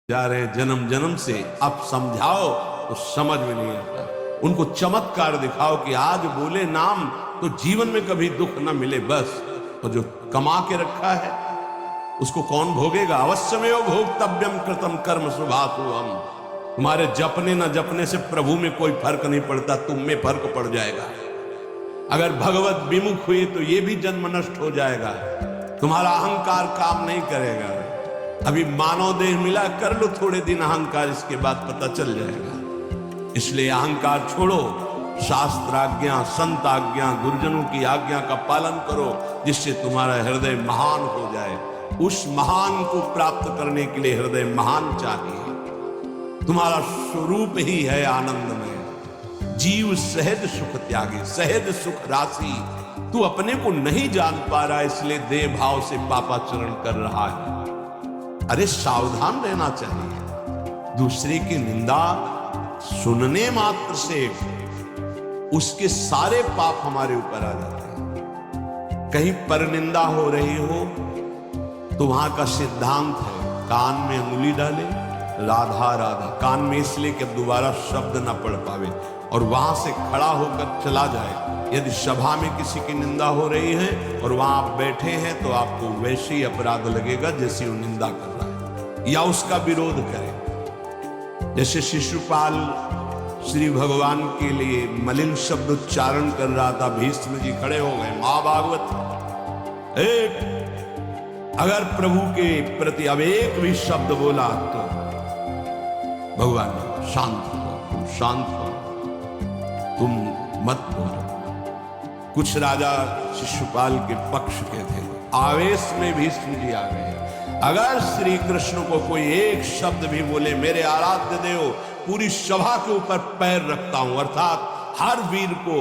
जा रहे हैं जन्म जन्म से, अब समझाओ तो समझ में नहीं आता। उनको चमत्कार दिखाओ कि आज बोले नाम तो जीवन में कभी दुख न मिले बस। और जो कमा के रखा है उसको कौन भोगेगा? अवश्यमेव भोक्तव्यम कृतम कर्म शुभाशु हम। तुम्हारे जपने न जपने से प्रभु में कोई फर्क नहीं पड़ता, तुम में फर्क पड़ जाएगा। अगर भगवत विमुख हुए तो ये भी जन्म नष्ट हो जाएगा, तुम्हारा अहंकार काम नहीं करेगा। अभी मानव देह मिला, कर लो थोड़े दिन अहंकार, इसके बाद पता चल जाएगा। इसलिए अहंकार छोड़ो, शास्त्राज्ञा, संत आज्ञा, गुरुजनों की आज्ञा का पालन करो, जिससे तुम्हारा हृदय महान हो जाए। उस महान को प्राप्त करने के लिए हृदय महान चाहिए। तुम्हारा स्वरूप ही है आनंदमय। जीव सहज सुख त्यागी, सहज सुख राशि। तू अपने को नहीं जान पा रहा, इसलिए देह भाव से पापाचरण कर रहा है। अरे सावधान रहना चाहिए। दूसरे की निंदा सुनने मात्र से उसके सारे पाप हमारे ऊपर आ जाते हैं। कहीं पर निंदा हो रही हो तो वहां का सिद्धांत है, कान में अंगुली डाले, राधा राधा, कान में इसलिए कि दोबारा शब्द ना पढ़ पावे, और वहां से खड़ा होकर चला जाए। यदि सभा में किसी की निंदा हो रही है और वहां आप बैठे हैं तो आपको वैसे ही अपराध लगेगा जैसे वो निंदा कर रहा है या उसका विरोध करे। जैसे शिशुपाल श्री भगवान के लिए मलिन शब्द उच्चारण कर रहा था, भीष्म जी खड़े हो गए। महाभागवत एक, अगर प्रभु के प्रति अब एक भी शब्द बोला तो भगवान शांत हो, शांत हो, तुम मत बोलो। कुछ राजा शिशुपाल के पक्ष के थे, आवेश में भीष्म जी आ गए। अगर श्री कृष्ण को कोई एक शब्द भी बोले, मेरे आराध्य देव, पूरी सभा के ऊपर पैर रखता हूं। अर्थात हर वीर को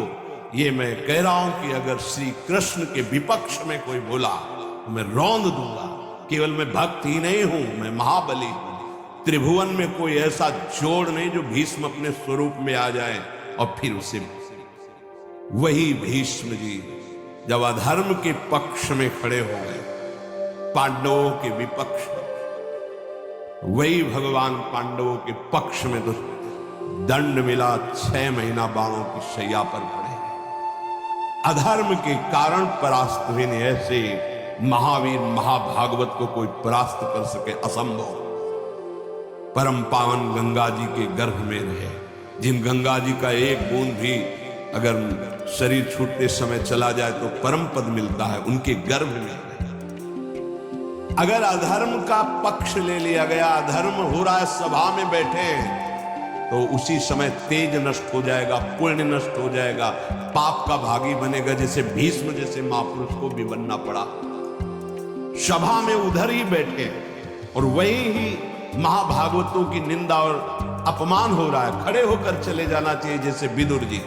ये मैं कह रहा हूं कि अगर श्री कृष्ण के विपक्ष में कोई बोला तो मैं रौंद दूंगा। केवल मैं भक्त ही नहीं हूं, मैं महाबली हूं। त्रिभुवन में कोई ऐसा जोड़ नहीं जो भीष्म अपने स्वरूप में आ जाए। और फिर उसे वही भीष्म जी जब अधर्म के पक्ष में खड़े हो गए, पांडवों के विपक्ष, वही भगवान पांडवों के पक्ष में तो दंड मिला, 6 महीना बाणों की शैया पर पड़े। अधर्म के कारण परास्त हुए। ऐसे महावीर महाभागवत को कोई परास्त कर सके असंभव। परम पावन गंगा जी के गर्भ में रहे, जिन गंगा जी का एक बूंद भी अगर शरीर छूटते समय चला जाए तो परम पद मिलता है, उनके गर्भ में रहे। अगर अधर्म का पक्ष ले लिया गया, अधर्म हो रहा है, सभा में बैठे हैं, तो उसी समय तेज नष्ट हो जाएगा, पुण्य नष्ट हो जाएगा, पाप का भागी बनेगा, जैसे भीष्म जैसे महापुरुष को भी बनना पड़ा। सभा में उधर ही बैठे और वही ही महाभागवतों की निंदा और अपमान हो रहा है। खड़े होकर चले जाना चाहिए, जैसे विदुर जी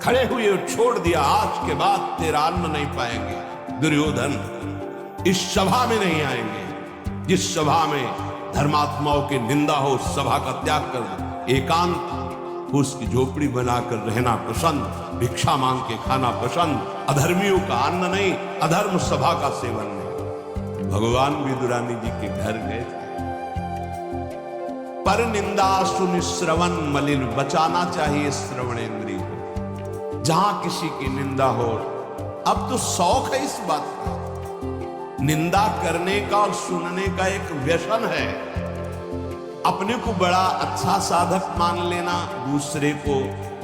खड़े हुए और छोड़ दिया, आज के बाद तेरा अन्न नहीं पाएंगे। दुर्योधन इस सभा में नहीं आएंगे। जिस सभा में धर्मात्माओं की निंदा हो, सभा का त्याग कर एकांत उसकी झोपड़ी बनाकर रहना पसंद, भिक्षा मांग के खाना पसंद, अधर्मियों का अन्न नहीं, अधर्म सभा का सेवन नहीं। भगवान विदुरानी जी के घर गए, पर निंदा सुन श्रवण मलिन, बचाना चाहिए श्रवणेंद्रिय को। जहां किसी की निंदा हो, अब तो शौक है इस बात का, निंदा करने का और सुनने का एक व्यसन है। अपने को बड़ा अच्छा साधक मान लेना, दूसरे को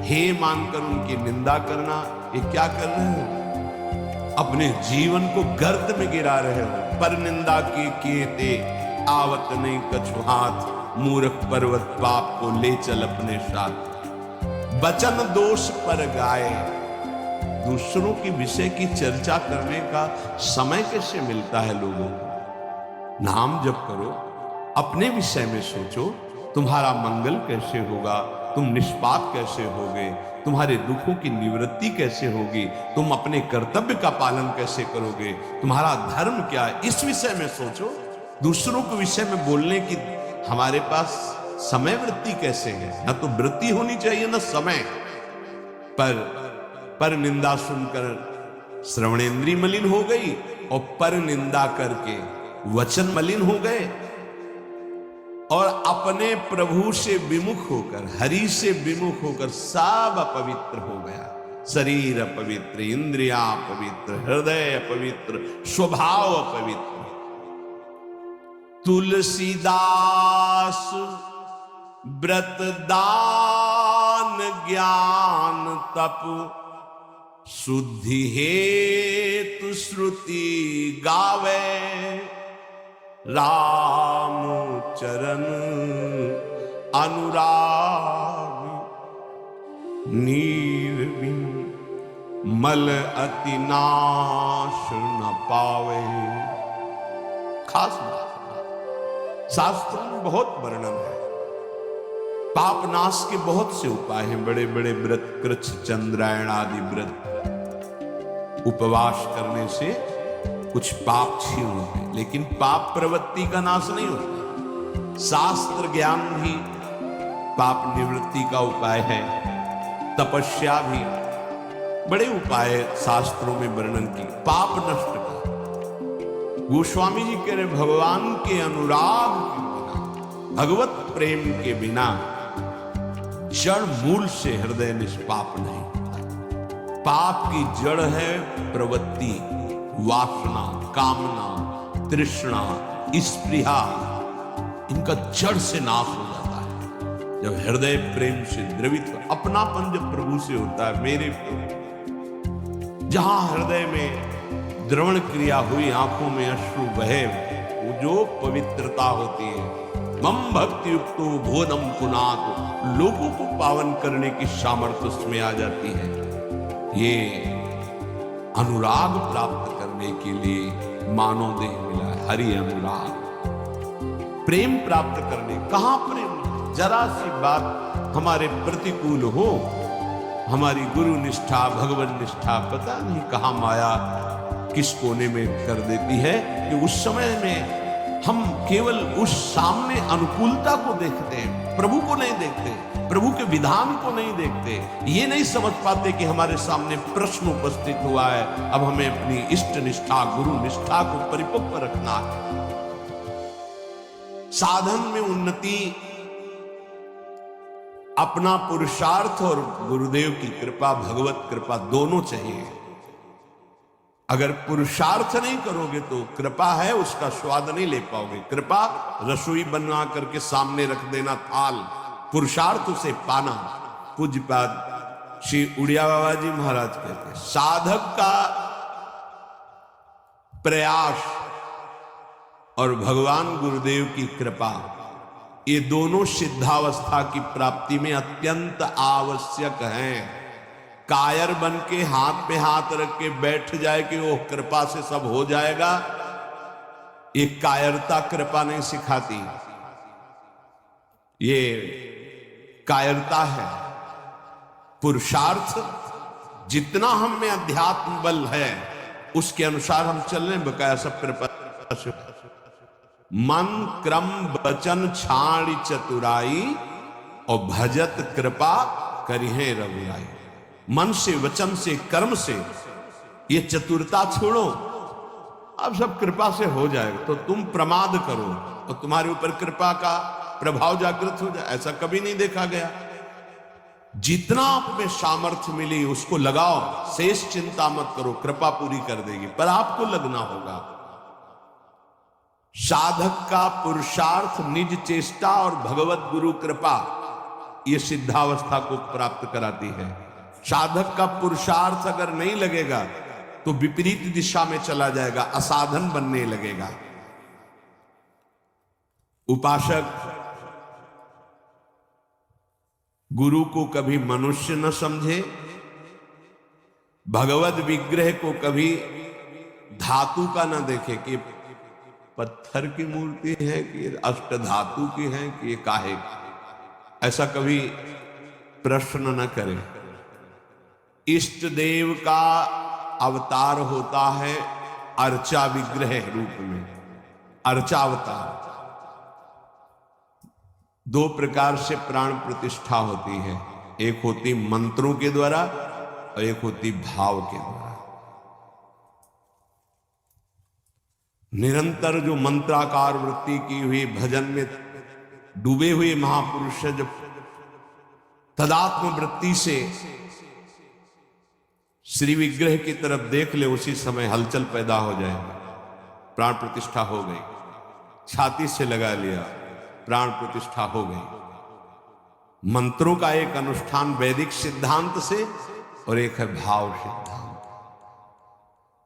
हे मानकर उनकी निंदा करना, ये क्या कर रहे हो? अपने जीवन को गर्त में गिरा रहे हो। पर निंदा की किए ते आवत नहीं कछु हाथ, मूर्ख पर्वत पाप को ले चल अपने साथ। वचन दोष पर गाए, दूसरों की विषय की चर्चा करने का समय कैसे मिलता है लोगों को? नाम जप करो, अपने विषय में सोचो, तुम्हारा मंगल कैसे होगा, तुम निष्पाप कैसे होगे, तुम्हारे दुखों की निवृत्ति कैसे होगी, तुम अपने कर्तव्य का पालन कैसे करोगे, तुम्हारा धर्म क्या है, इस विषय में सोचो। दूसरों के विषय में बोलने की हमारे पास समय वृत्ति कैसे है? ना तो वृत्ति होनी चाहिए ना समय। पर निंदा सुनकर श्रवणेंद्रिय मलिन हो गई और पर निंदा करके वचन मलिन हो गए। और अपने प्रभु से विमुख होकर, हरि से विमुख होकर सब अपवित्र हो गया। शरीर अपवित्र, इंद्रियां अपवित्र, हृदय अपवित्र, स्वभाव अपवित्र। तुलसीदास व्रत दान ज्ञान तप शुद्धि हेतु श्रुति गावे, राम चरण अनुराग निर्विन मल अति नाश न पावे। खास बात शास्त्रों में बहुत वर्णन है। पाप नाश के बहुत से उपाय हैं, बड़े बड़े व्रत, कृच्छ चंद्रायण आदि व्रत। उपवास करने से कुछ पाप छीन होते, लेकिन पाप प्रवृत्ति का नाश नहीं होता। शास्त्र ज्ञान भी पाप निवृत्ति का उपाय है, तपस्या भी, बड़े उपाय शास्त्रों में वर्णन की पाप नष्ट का। गोस्वामी जी कह रहे भगवान के अनुराग के बिना, भगवत प्रेम के बिना जड़ मूल से हृदय निष्पाप नहीं होता। पाप की जड़ है प्रवृत्ति, वासना, कामना, तृष्णा, स्पृहा। इनका जड़ से नाश हो जाता है जब हृदय प्रेम से द्रवित। अपनापन जब प्रभु से होता है, मेरे प्रभु, जहां हृदय में द्रवण क्रिया हुई, आंखों में अश्रु बहे, वो जो पवित्रता होती है, मम भक्ति युक्तो भुवनम पुनात, लोगों को पावन करने की सामर्थ्य उसमें आ जाती है। ये अनुराग प्राप्त करने के लिए मानव देह मिला है, हरि अनुराग। प्रेम प्राप्त करने, कहां प्रेम? जरा सी बात हमारे प्रतिकूल हो, हमारी गुरु निष्ठा, भगवान निष्ठा, पता नहीं कहां माया किस कोने में कर देती है कि उस समय में हम केवल उस सामने अनुकूलता को देखते हैं, प्रभु को नहीं देखते, प्रभु के विधान को नहीं देखते। ये नहीं समझ पाते कि हमारे सामने प्रश्न उपस्थित हुआ है, अब हमें अपनी इष्ट निष्ठा, गुरु निष्ठा को परिपक्व रखना है। साधन में उन्नति अपना पुरुषार्थ और गुरुदेव की कृपा, भगवत कृपा दोनों चाहिए। अगर पुरुषार्थ नहीं करोगे तो कृपा है उसका स्वाद नहीं ले पाओगे। कृपा रसोई बना करके सामने रख देना थाल, पुरुषार्थ उसे पाना। पूज्यपाद श्री उड़िया बाबा जी महाराज कहते हैं, साधक का प्रयास और भगवान गुरुदेव की कृपा, ये दोनों सिद्धावस्था की प्राप्ति में अत्यंत आवश्यक हैं। कायर बन के हाथ पे हाथ रख के बैठ जाए कि वो कृपा से सब हो जाएगा, ये कायरता कृपा नहीं सिखाती, ये कायरता है। पुरुषार्थ जितना हम में अध्यात्म बल है उसके अनुसार हम चल रहे, बकाया सब कृपा से। मन क्रम वचन छाड़ी चतुराई और भजत कृपा करिहे रघुराई। मन से, वचन से, कर्म से ये चतुरता छोड़ो, अब सब कृपा से हो जाएगा। तो तुम प्रमाद करो और तुम्हारे ऊपर कृपा का प्रभाव जागृत हो जाए, ऐसा कभी नहीं देखा गया। जितना आप में सामर्थ्य मिली उसको लगाओ, शेष चिंता मत करो, कृपा पूरी कर देगी, पर आपको लगना होगा। साधक का पुरुषार्थ, निज चेष्टा और भगवत गुरु कृपा ये सिद्धावस्था को प्राप्त कराती है। साधक का पुरुषार्थ अगर नहीं लगेगा तो विपरीत दिशा में चला जाएगा, असाधन बनने लगेगा। उपासक गुरु को कभी मनुष्य न समझे, भगवत विग्रह को कभी धातु का न देखे कि पत्थर की मूर्ति है कि अष्ट धातु की है कि ये काहे, ऐसा कभी प्रश्न न करे। इष्ट देव का अवतार होता है अर्चा विग्रह रूप में, अर्चावतार। दो प्रकार से प्राण प्रतिष्ठा होती है, एक होती मंत्रों के द्वारा और एक होती भाव के द्वारा। निरंतर जो मंत्राकार वृत्ति की हुई, भजन में डूबे हुए महापुरुष जब तदात्म वृत्ति से श्री विग्रह की तरफ देख ले, उसी समय हलचल पैदा हो जाएगी, प्राण प्रतिष्ठा हो गई। छाती से लगा लिया, प्राण प्रतिष्ठा हो गई। मंत्रों का एक अनुष्ठान वैदिक सिद्धांत से और एक है भाव सिद्धांत।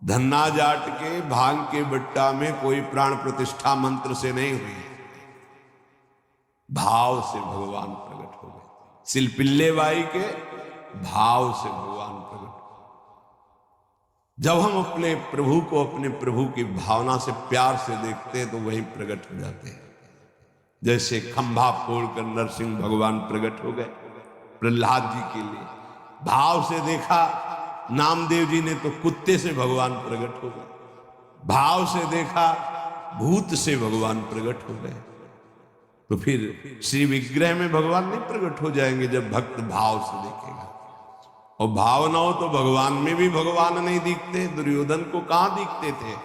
धन्ना जाट के भांग के बट्टा में कोई प्राण प्रतिष्ठा मंत्र से नहीं हुई, भाव से भगवान प्रकट हो गए। सिलपिल्ले बाई के भाव से भगवान प्रकट। जब हम अपने प्रभु को अपने प्रभु की भावना से प्यार से देखते हैं तो वही प्रकट हो जाते हैं। जैसे खंभा फोड़कर नरसिंह भगवान प्रकट हो गए प्रहलाद जी के लिए, भाव से देखा। नामदेव जी ने तो कुत्ते से भगवान प्रकट हो गए, भाव से देखा भूत से भगवान प्रकट हो गए। तो फिर श्री विग्रह में भगवान नहीं प्रकट हो जाएंगे जब भक्त भाव से देखेगा। और भाव ना हो तो भगवान में भी भगवान नहीं दिखते। दुर्योधन को कहां दिखते थे?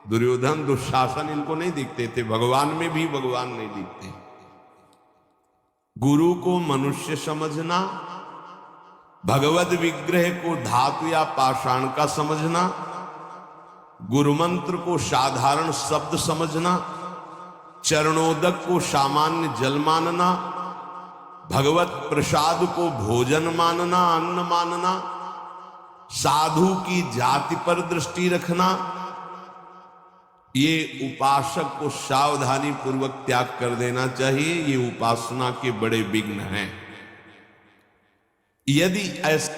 दुर्योधन दुशासन इनको नहीं दिखते थे, भगवान में भी भगवान नहीं दिखते। गुरु को मनुष्य समझना, भगवद विग्रह को धातु या पाषाण का समझना, गुरु मंत्र को साधारण शब्द समझना, चरणोदक को सामान्य जल मानना, भगवत प्रसाद को भोजन मानना, अन्न मानना, साधु की जाति पर दृष्टि रखना, ये उपासक को सावधानी पूर्वक त्याग कर देना चाहिए। ये उपासना के बड़े विघ्न हैं। यदि ऐसा